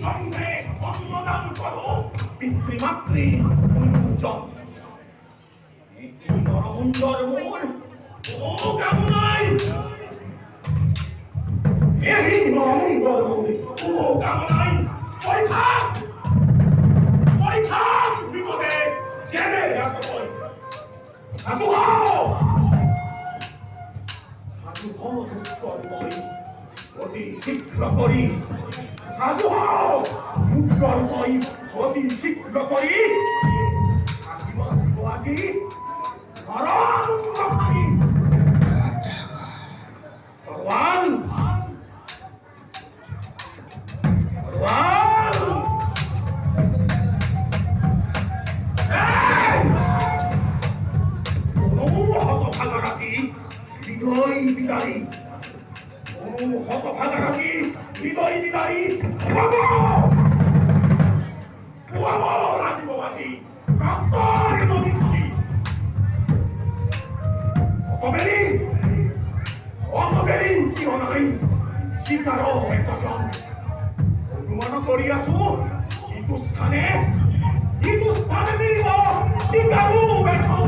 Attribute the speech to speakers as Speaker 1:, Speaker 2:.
Speaker 1: সঙ্গে অন্নদান করো পিতৃমাতৃ গুরুজন। নরমুঞ্জর মোর ও কামনাই, এই নরমুঞ্জর মোর ও কামনাই পরীক্ষা পরীক্ষা বিপদে জেনে আসো। হাজু হও উত্তর করি অতি শীঘ্র করি। হাজু হও উত্তর করি অতি শীঘ্র করি। আজি নরমুঞ্জখানি ভগবান ভগবান হতভাগারাজি হৃদয় বিদারী, হতভাগারাজি হৃদয় বিদারী রাজীবাজি রক্তের নদী খালি। অতবেলি কিয় নাই শিকার একজন অনুমান করিয়াছো ইতু স্থানে মিলিব শিকারু বেঠন।